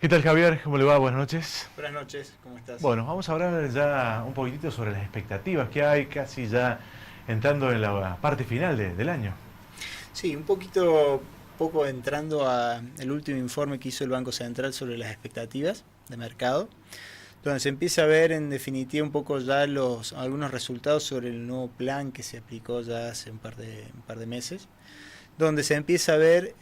¿Qué tal, Javier? ¿Cómo le va? Buenas noches. Buenas noches, ¿cómo estás? Bueno, vamos a hablar ya un poquitito sobre las expectativas que hay, casi ya entrando en la parte final del año. Sí, poco entrando a el último informe que hizo el Banco Central sobre las expectativas de mercado, donde se empieza a ver en definitiva un poco ya algunos resultados sobre el nuevo plan que se aplicó ya hace un par de meses, donde se empieza a ver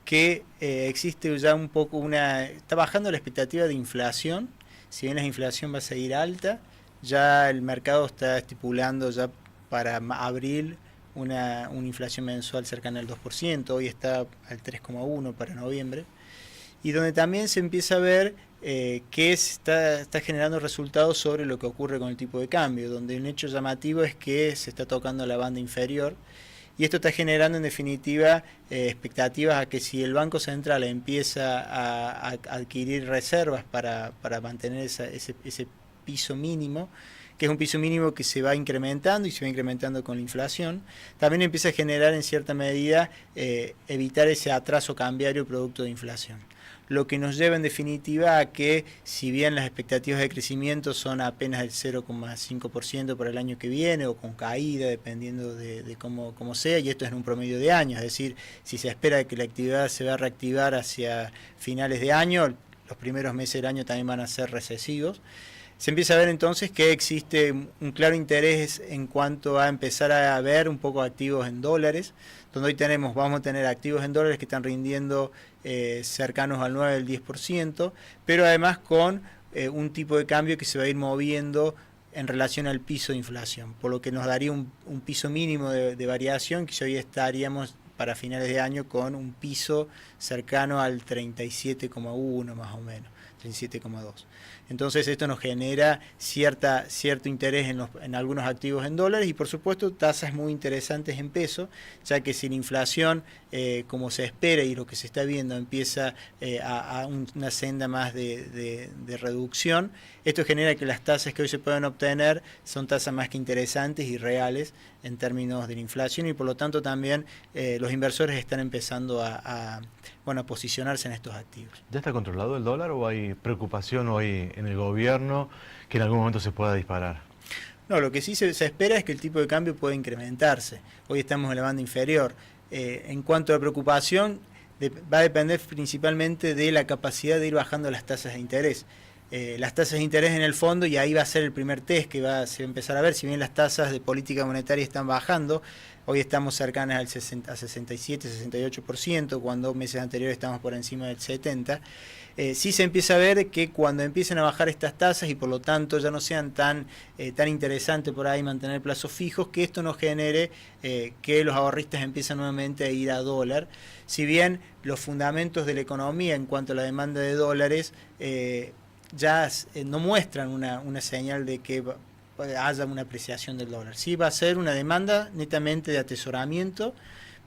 que existe ya un poco está bajando la expectativa de inflación. Si bien la inflación va a seguir alta, ya el mercado está estipulando ya para abril una inflación mensual cercana al 2%, hoy está al 3,1% para noviembre, y donde también se empieza a ver que está generando resultados sobre lo que ocurre con el tipo de cambio, donde un hecho llamativo es que se está tocando la banda inferior, y esto está generando en definitiva expectativas a que si el Banco Central empieza a adquirir reservas para mantener ese piso mínimo, que es un piso mínimo que se va incrementando y se va incrementando con la inflación, también empieza a generar en cierta medida evitar ese atraso cambiario producto de inflación. Lo que nos lleva en definitiva a que, si bien las expectativas de crecimiento son apenas el 0,5% para el año que viene, o con caída, dependiendo de cómo sea, y esto es en un promedio de años, es decir, si se espera que la actividad se va a reactivar hacia finales de año, los primeros meses del año también van a ser recesivos. Se empieza a ver entonces que existe un claro interés en cuanto a empezar a ver un poco activos en dólares, donde hoy vamos a tener activos en dólares que están rindiendo cercanos al 9 al 10%, pero además con un tipo de cambio que se va a ir moviendo en relación al piso de inflación, por lo que nos daría un piso mínimo de variación, que hoy estaríamos para finales de año con un piso cercano al 37,1 más o menos, 37,2. Entonces esto nos genera cierto interés en algunos activos en dólares, y por supuesto tasas muy interesantes en peso, ya que si la inflación, como se espera y lo que se está viendo, empieza a una senda más de reducción, esto genera que las tasas que hoy se pueden obtener son tasas más que interesantes y reales en términos de la inflación, y por lo tanto también los inversores están empezando a posicionarse en estos activos. ¿Ya está controlado el dólar o hay preocupación hoy en el gobierno que en algún momento se pueda disparar? No, lo que sí se espera es que el tipo de cambio pueda incrementarse. Hoy estamos en la banda inferior. En cuanto a preocupación, va a depender principalmente de la capacidad de ir bajando las tasas de interés. Las tasas de interés en el fondo, y ahí va a ser el primer test que se va a empezar a ver, si bien las tasas de política monetaria están bajando, hoy estamos cercanas al 67, 68%, cuando meses anteriores estábamos por encima del 70%. Sí se empieza a ver que cuando empiecen a bajar estas tasas y por lo tanto ya no sean tan interesantes por ahí mantener plazos fijos, que esto nos genere que los ahorristas empiezan nuevamente a ir a dólar. Si bien los fundamentos de la economía en cuanto a la demanda de dólares ya no muestran una señal de que haya una apreciación del dólar. Sí va a ser una demanda netamente de atesoramiento,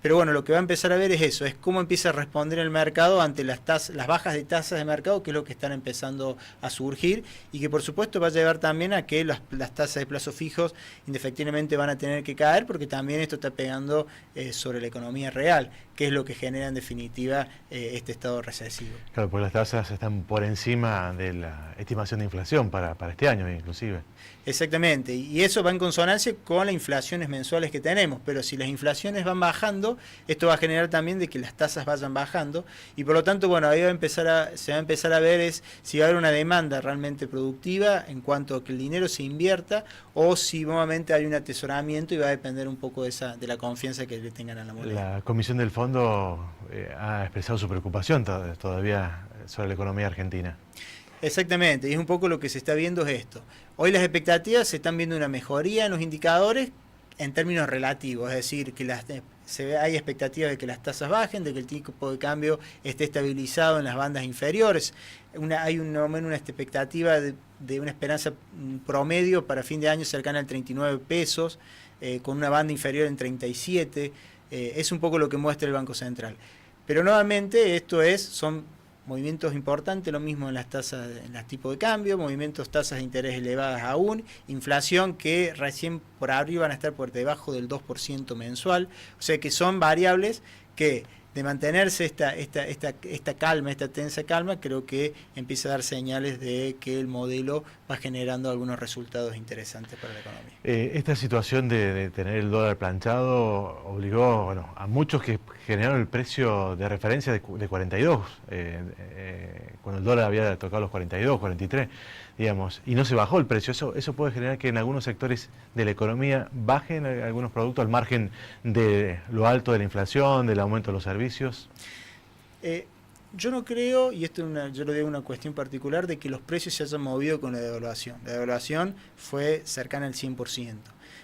pero bueno, lo que va a empezar a ver es eso, es cómo empieza a responder el mercado ante las bajas de tasas de mercado, que es lo que están empezando a surgir, y que por supuesto va a llevar también a que las tasas de plazos fijos indefectiblemente van a tener que caer, porque también esto está pegando sobre la economía real, que es lo que genera en definitiva este estado recesivo. Claro, porque las tasas están por encima de la estimación de inflación para este año inclusive. Exactamente, y eso va en consonancia con las inflaciones mensuales que tenemos, pero si las inflaciones van bajando, esto va a generar también de que las tasas vayan bajando, y por lo tanto, bueno, ahí se va a empezar a ver si va a haber una demanda realmente productiva en cuanto a que el dinero se invierta, o si nuevamente hay un atesoramiento, y va a depender un poco de la confianza que le tengan a la moneda. La Comisión del Fondo ha expresado su preocupación todavía sobre la economía argentina. Exactamente, y es un poco lo que se está viendo es esto. Hoy las expectativas se están viendo una mejoría en los indicadores en términos relativos, es decir, que hay expectativas de que las tasas bajen, de que el tipo de cambio esté estabilizado en las bandas inferiores. Hay una expectativa de una esperanza promedio para fin de año cercana al 39 pesos, con una banda inferior en 37. Es un poco lo que muestra el Banco Central. Pero nuevamente son movimientos importantes, lo mismo en las tasas, en los tipos de cambio, tasas de interés elevadas aún, inflación que recién por abril van a estar por debajo del 2% mensual, o sea que son variables que de mantenerse esta calma, esta tensa calma, creo que empieza a dar señales de que el modelo va generando algunos resultados interesantes para la economía. Esta situación de tener el dólar planchado obligó, bueno, a muchos que generaron el precio de referencia de 42, cuando el dólar había tocado los 42, 43, digamos, y no se bajó el precio. Eso puede generar que en algunos sectores de la economía bajen algunos productos al margen de lo alto de la inflación, del aumento de los servicios. Yo no creo, y esto yo lo digo una cuestión particular, de que los precios se hayan movido con la devaluación. La devaluación fue cercana al 100%.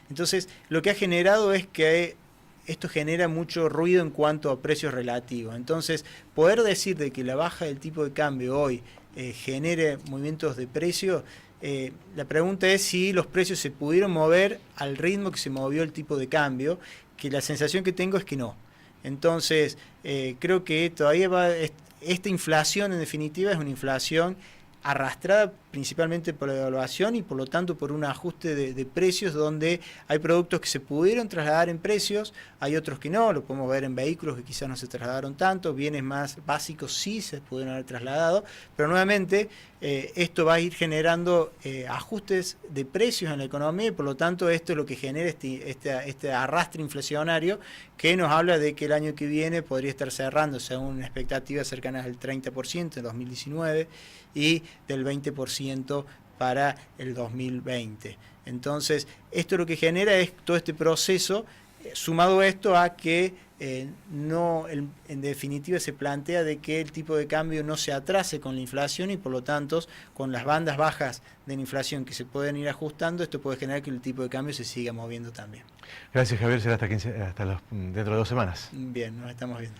Entonces, lo que ha generado es que esto genera mucho ruido en cuanto a precios relativos. Entonces, poder decir de que la baja del tipo de cambio hoy genere movimientos de precios, la pregunta es si los precios se pudieron mover al ritmo que se movió el tipo de cambio, que la sensación que tengo es que no. Entonces, creo que todavía esta inflación, en definitiva, es una inflación arrastrada principalmente por la devaluación y por lo tanto por un ajuste de precios, donde hay productos que se pudieron trasladar en precios, hay otros que no, lo podemos ver en vehículos que quizás no se trasladaron tanto, bienes más básicos sí se pudieron haber trasladado, pero nuevamente esto va a ir generando ajustes de precios en la economía y por lo tanto esto es lo que genera este arrastre inflacionario que nos habla de que el año que viene podría estar cerrando según expectativas cercanas al 30% en 2019 y del 20% para el 2020. Entonces, esto lo que genera es todo este proceso, sumado esto a que en definitiva se plantea de que el tipo de cambio no se atrase con la inflación y por lo tanto, con las bandas bajas de la inflación que se pueden ir ajustando, esto puede generar que el tipo de cambio se siga moviendo también. Gracias, Javier. Será dentro de 2 semanas. Bien, nos estamos viendo.